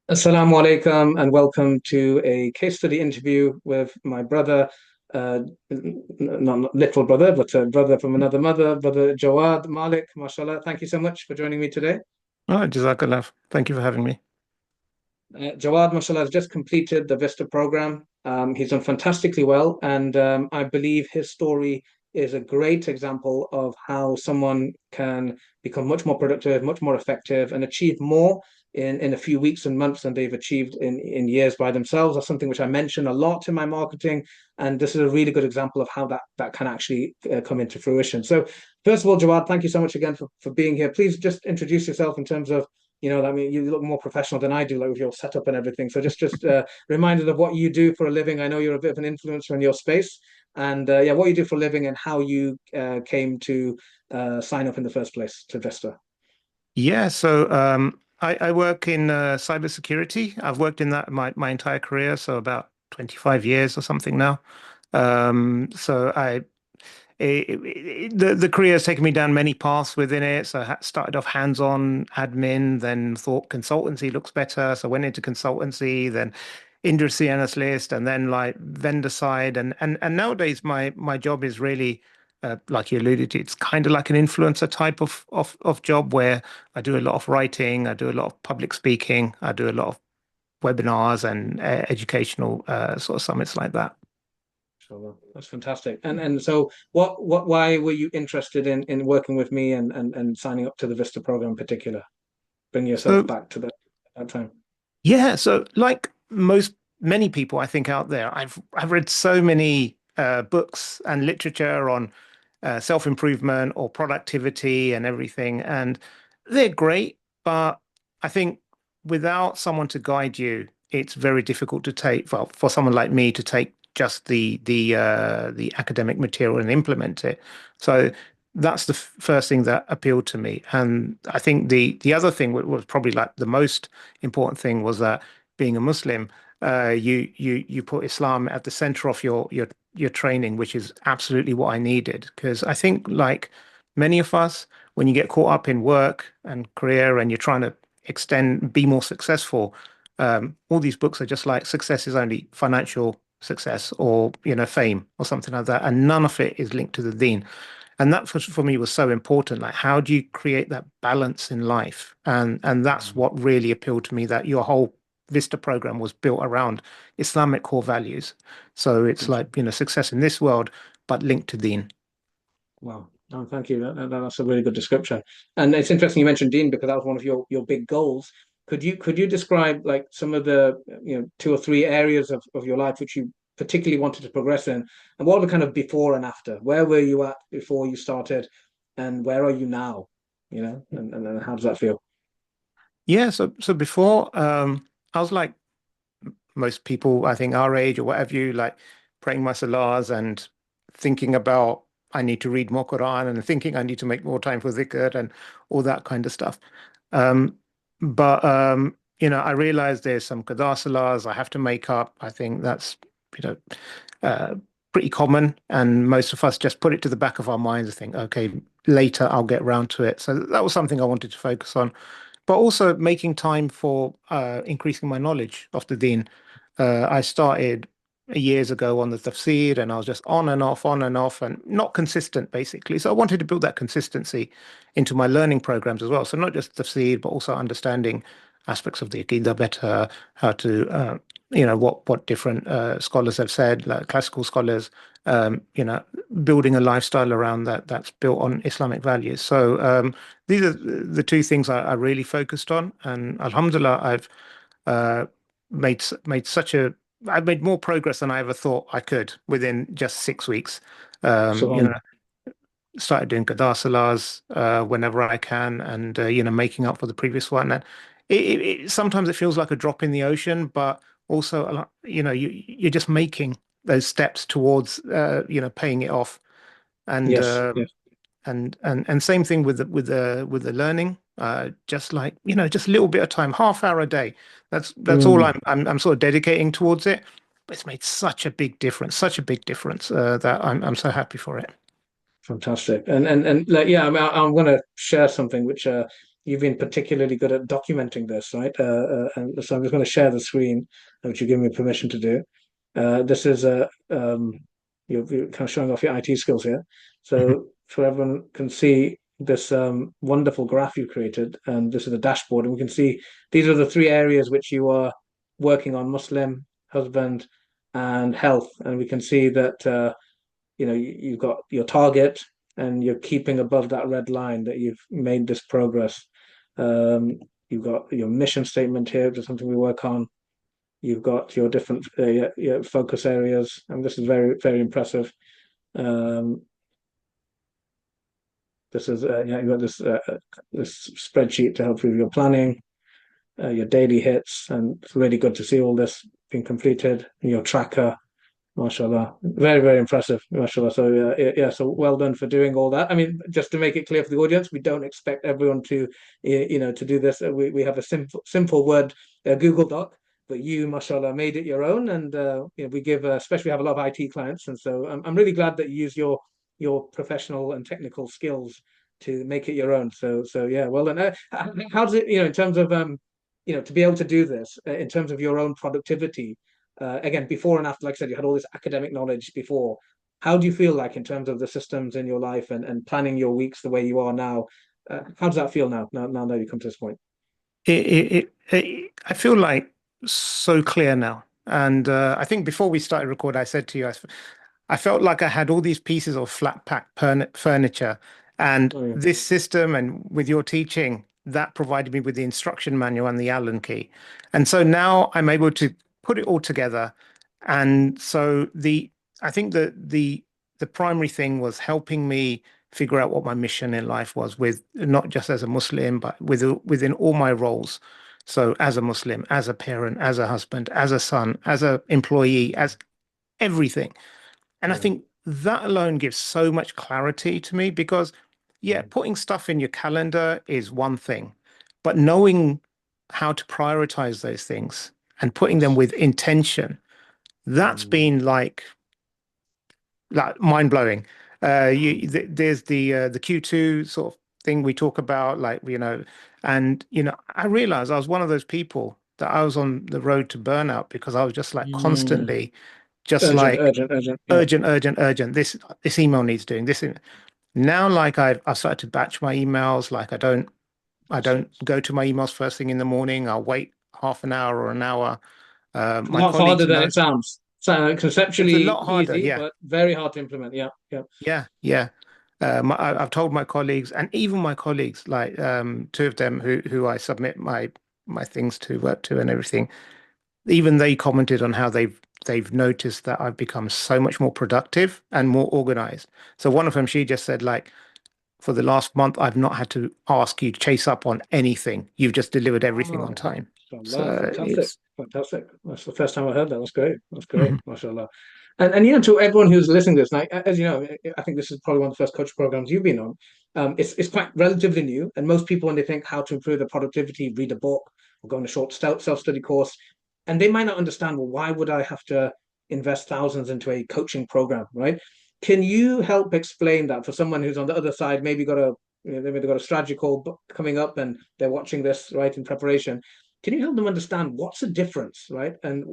Assalamu alaikum and welcome to a case study interview with my brother, uh, not little brother, but a brother from another mother, brother Jawad Malik, mashallah. Thank you so much for joining me today. Oh, Jazakallah. Thank you for having me. Jawad, mashallah, has just completed the VISTA program. He's done fantastically well, and I believe his story is a great example of how someone can become much more productive, much more effective, and achieve more in a few weeks and months than they've achieved in years by themselves. That's something which I mention a lot in my marketing, and this is a really good example of how that can actually come into fruition. So, first of all, Jawad, thank you so much again for being here. Please just introduce yourself in terms of I mean, you look more professional than I do, like with your setup and everything. So just reminded of what you do for a living. I know you're a bit of an influencer in your space, and yeah, what you do for a living and how you came to sign up in the first place to Vista. I work in cybersecurity. I've worked in that my entire career, so about 25 years or something now. Um, so I the career has taken me down many paths within it. So I started off hands-on admin, then thought consultancy looks better. So went into consultancy, then industry analyst, and then like vendor side. And nowadays my job is really like you alluded to, it's kind of like an influencer type of job where I do a lot of writing, I do a lot of public speaking, I do a lot of webinars and educational sort of summits like that. So that's fantastic. And so why were you interested in working with me and signing up to the Vista program in particular? Bring yourself So back to that time. yeah, so like many people I think out there, I've read so many books and literature on self-improvement or productivity and everything, and they're great, but I think without someone to guide you, it's very difficult to take for someone like me to take just the academic material and implement it. So that's the first thing that appealed to me, and I think the other thing was probably like the most important thing was that being a Muslim, you put Islam at the center of your training, which is absolutely what I needed. Because I think like many of us, when you get caught up in work and career and you're trying to extend, be more successful, all these books are just like success is only financial success or fame or something like that, and none of it is linked to the deen. And that for me was so important. Like, how do you create that balance in life? And that's what really appealed to me, that your whole VISTA program was built around Islamic core values. So it's like, success in this world, but linked to deen. Wow. Oh, thank you. That's a really good description. And it's interesting you mentioned Dean because that was one of your big goals. Could you describe like some of the two or three areas of your life which you particularly wanted to progress in, and what were the kind of before and after? Where were you at before you started, and where are you now? And then how does that feel? Yeah, so before I was like most people, I think our age or whatever you like praying my salahs and thinking about I need to read more Quran and thinking I need to make more time for dhikr and all that kind of stuff. Um, but I realized there's some qada salahs I have to make up. I think that's, you know, uh, pretty common, and most of us just put it to the back of our minds and think, okay, later I'll get around to it. So that was something I wanted to focus on, but also making time for increasing my knowledge of the Deen. I started years ago on the tafsir, and I was just on and off, and not consistent, basically. So I wanted to build that consistency into my learning programs as well. So not just tafsir, but also understanding aspects of the Aqidah better, how to, what different scholars have said, like classical scholars, building a lifestyle around that's built on Islamic values. So these are the two things I really focused on, and Alhamdulillah, uh, made such a I've made more progress than I ever thought I could within just 6 weeks. Um, you So know, started doing qada salahs whenever I can, and making up for the previous one. And sometimes it feels like a drop in the ocean, but also you're just making those steps towards paying it off. And yes, yes. and same thing with the learning. Just like just a little bit of time, half hour a day. That's all Mm. I'm sort of dedicating towards it. But it's made such a big difference that I'm so happy for it. Fantastic. And like yeah, I mean, I'm going to share something which you've been particularly good at documenting this, right? And so I'm just going to share the screen, which you give me permission to do. This is a you're kind of showing off your IT skills here. So for everyone can see this wonderful graph you created, and this is a dashboard, and we can see these are the three areas which you are working on: Muslim, husband, and health. And we can see that you've got your target, and you're keeping above that red line that you've made this progress. Um, you've got your mission statement here, which is something we work on. You've got your different your focus areas, and this is very, very impressive. Um, this is you've got this spreadsheet to help you with your planning, your daily hits, and it's really good to see all this being completed. Your tracker, mashallah, very, very impressive, mashallah. So yeah, so well done for doing all that. I mean, just to make it clear for the audience, we don't expect everyone to to do this. We have a simple word, Google Doc, but you, mashallah, made it your own. And we give, especially have a lot of IT clients, and so I'm really glad that you use your professional and technical skills to make it your own. So yeah, well done. How does it, in terms of to be able to do this in terms of your own productivity? Again, before and after, like I said, you had all this academic knowledge before. How do you feel like in terms of the systems in your life and planning your weeks the way you are now? How does that feel now? Now that you come to this point. I feel like so clear now. And I think before we started record, I said to you, I felt like I had all these pieces of flat pack furniture, and Oh, yeah. this system, and with your teaching, that provided me with the instruction manual and the Allen key. And so now I'm able to put it all together. And so I think the primary thing was helping me figure out what my mission in life was, with not just as a Muslim, but within all my roles. So as a Muslim, as a parent, as a husband, as a son, as an employee, as everything. And I Yeah. think that alone gives so much clarity to me, because, yeah, Mm. putting stuff in your calendar is one thing, but knowing how to prioritize those things and putting them Yes. with intention, that's Mm. been like mind blowing. There's the Q2 sort of thing we talk about, like, and I realized I was one of those people that I was on the road to burnout, because I was just like Mm. constantly just Urgent, like urgent, urgent. Yeah. urgent, urgent, urgent. This email needs doing. Now, like, I've started to batch my emails. Like, I don't go to my emails first thing in the morning. I'll wait half an hour or an hour. A My lot harder colleagues than know it sounds. So it's a conceptually lot harder. easy, Yeah, but very hard to implement. Yeah, yeah. yeah, yeah. I've told my colleagues, and even my colleagues, like, two of them who I submit my things to work to and everything. Even they commented on how they've noticed that I've become so much more productive and more organized. So one of them, she just said, like, for the last month, I've not had to ask you to chase up on anything. You've just delivered everything on Wow. time. Mashallah, So fantastic, it's fantastic. That's the first time I heard that. That's great. That's great, mashallah. And to everyone who's listening to this, like, as you know, I think this is probably one of the first coach programs you've been on. It's quite relatively new, and most people, when they think how to improve their productivity, read a book or go on a short self-study course, and they might not understand, well, why would I have to invest thousands into a coaching program, right? Can you help explain that for someone who's on the other side, maybe maybe they've got a strategy call coming up and they're watching this right in preparation. Can you help them understand what's the difference, right? And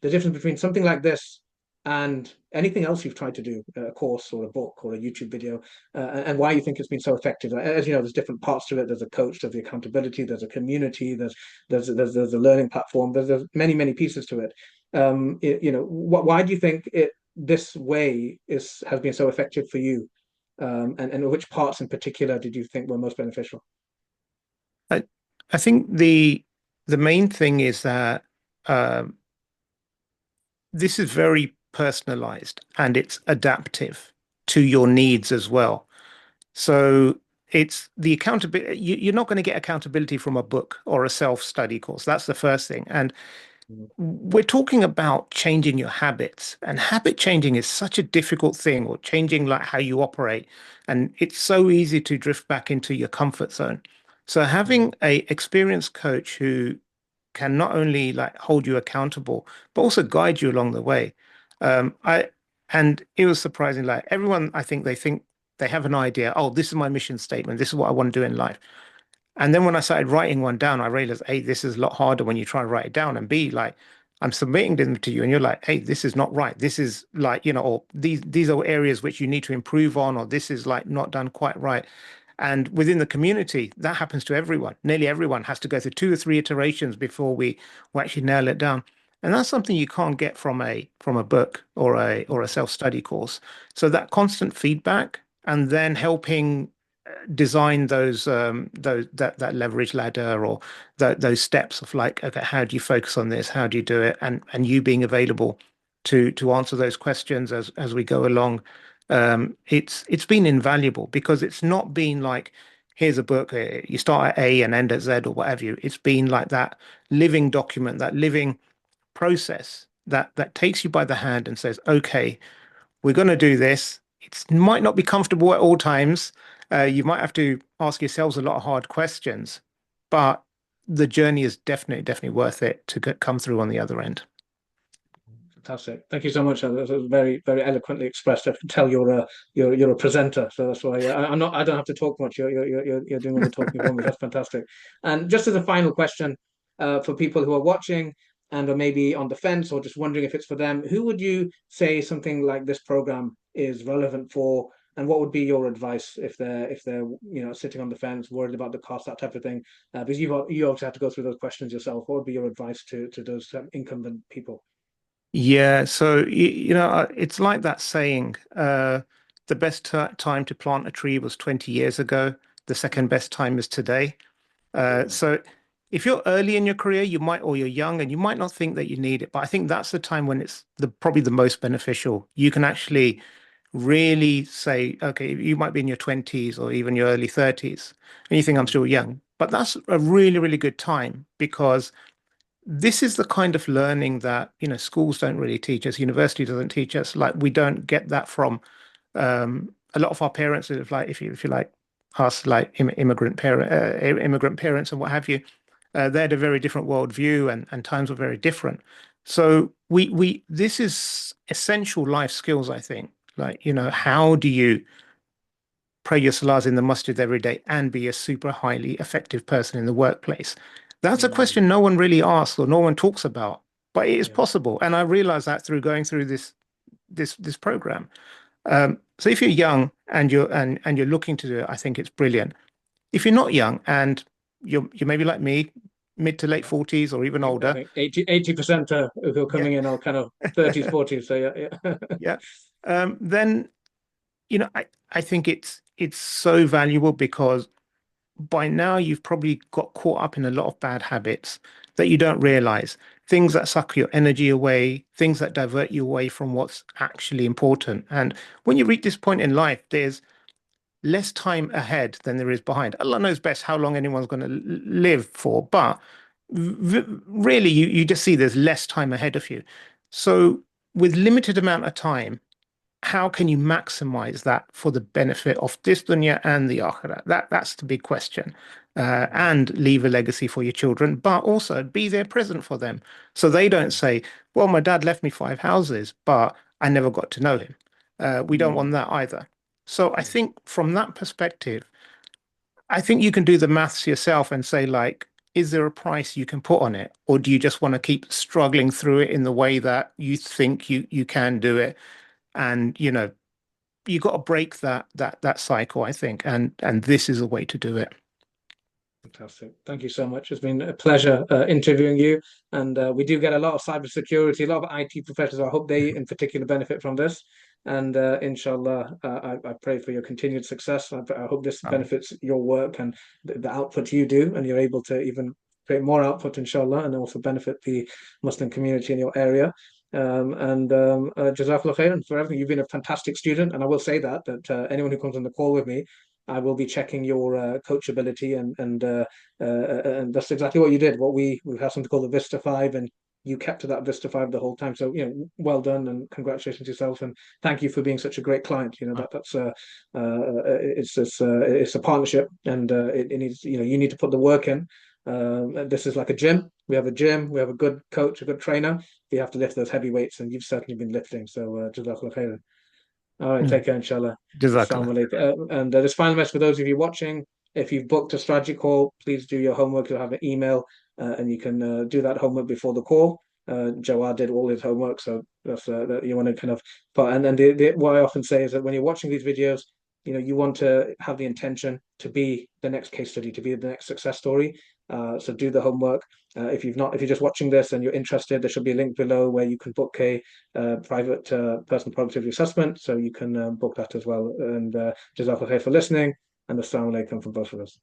the difference between something like this and anything else you've tried to do, a course or a book or a YouTube video, and why you think it's been so effective. As you know, there's different parts to it. There's a coach, there's the accountability, there's a community, there's a learning platform. There's many pieces to it. Why do you think this way has been so effective for you? And which parts in particular did you think were most beneficial? I, I think the main thing is that um, this is very personalized and it's adaptive to your needs as well. So it's the accountability. You're not going to get accountability from a book or a self-study course. That's the first thing. And we're talking about changing your habits, and habit changing is such a difficult thing, or changing like how you operate. And it's so easy to drift back into your comfort zone. So Mm. having a experienced coach who can not only like hold you accountable, but also guide you along the way. I and it was surprising. Like, everyone, I think they have an idea. Oh, this is my mission statement. This is what I want to do in life. And then when I started writing one down, I realized, hey, this is a lot harder when you try to write it down. And B, like, I'm submitting them to you, and you're like, hey, this is not right. This is like, or these are areas which you need to improve on, or this is like not done quite right. And within the community, that happens to everyone. Nearly everyone has to go through 2 or 3 iterations before we actually nail it down. And that's something you can't get from a book or a self-study course. So that constant feedback and then helping design that leverage ladder or those steps of like, okay, how do you focus on this? How do you do it? And you being available to answer those questions as we go along. It's been invaluable because it's not been like, here's a book, you start at A and end at Z or whatever you. It's been like that living document, that living process that takes you by the hand and says, okay, we're going to do this. It might not be comfortable at all times. You might have to ask yourselves a lot of hard questions, but the journey is definitely worth it to come through on the other end. Fantastic. Thank you so much. That was very, very eloquently expressed. I can tell you're a presenter, so that's why I'm not. I don't have to talk much. You're doing all the talking for me. That's fantastic. And just as a final question, for people who are watching and are maybe on the fence or just wondering if it's for them, who would you say something like this program is relevant for? And what would be your advice if they're sitting on the fence, worried about the cost, that type of thing? Because you obviously have to go through those questions yourself. What would be your advice to those incumbent people? Yeah, so it's like that saying, the best time to plant a tree was 20 years ago. The second best time is today. Yeah. So if you're early in your career, or you're young and you might not think that you need it, but I think that's the time when it's probably the most beneficial. You can actually really say, okay, you might be in your 20s or even your early 30s, and you think I'm Mm. still young, but that's a really, really good time because this is the kind of learning that, schools don't really teach us, university doesn't teach us. Like we don't get that from a lot of our parents. If like if you like us, like immigrant parents and what have you, they had a very different worldview and times were very different. So we this is essential life skills, I think. Like, how do you pray your salahs in the masjid every day and be a super highly effective person in the workplace? That's a Mm. question no one really asks or no one talks about, but it is Yeah. possible. And I realized that through going through this program. So if you're young and you're looking to do it, I think it's brilliant. If you're not young and you're maybe like me, mid to late Yeah. 40s or even I older, think 80% who are yeah, coming in are kind of 30s, 40s. So yeah, yeah. yeah, then I think it's so valuable because by now you've probably got caught up in a lot of bad habits that you don't realize. Things that suck your energy away, things that divert you away from what's actually important. And when you reach this point in life, there's less time ahead than there is behind. Allah knows best how long anyone's going to live for, but really, you just see there's less time ahead of you. So, with limited amount of time, how can you maximize that for the benefit of this dunya and the akhirah? That's the big question. And leave a legacy for your children, but also be there present for them. So they don't say, well, my dad left me 5 houses, but I never got to know him. We don't Mm. want that either. So I Yeah. think from that perspective, I think you can do the maths yourself and say, like, is there a price you can put on it? Or do you just want to keep struggling through it in the way that you think you can do it? And you got to break that cycle, I think, and this is a way to do it. Fantastic. Thank you so much. It's been a pleasure interviewing you. And we do get a lot of cybersecurity, a lot of IT professionals. I hope they, in particular, benefit from this. And inshallah, I pray for your continued success. I hope this benefits your work and the output you do, and you're able to even create more output, inshallah, and also benefit the Muslim community in your area. Jazakallah khairan for everything. You've been a fantastic student, and I will say that anyone who comes on the call with me, I will be checking your coachability and that's exactly what you did. What we have something called the Vista Five, and you kept to that Vista Five the whole time. So well done and congratulations to yourself, and thank you for being such a great client. It's a partnership, and it needs you need to put the work in. This is like a gym. We have a gym. We have a good coach, a good trainer. You have to lift those heavy weights, and you've certainly been lifting. So jazakallah khairan. All right, Mm. take care, inshallah. Jazakallah. Assalamu alaikum. And this final message for those of you watching, If you've booked a strategy call, please do your homework. You'll have an email, and you can do that homework before the call. Jawad did all his homework, so that's that you want to kind of put. And then what I often say is that when you're watching these videos, you want to have the intention to be the next case study, to be the next success story. So do the homework. If you're just watching this and you're interested, there should be a link below where you can book a private personal productivity assessment. So you can book that as well. And Jazakallah khair for listening, and assalamu alaikum from both of us.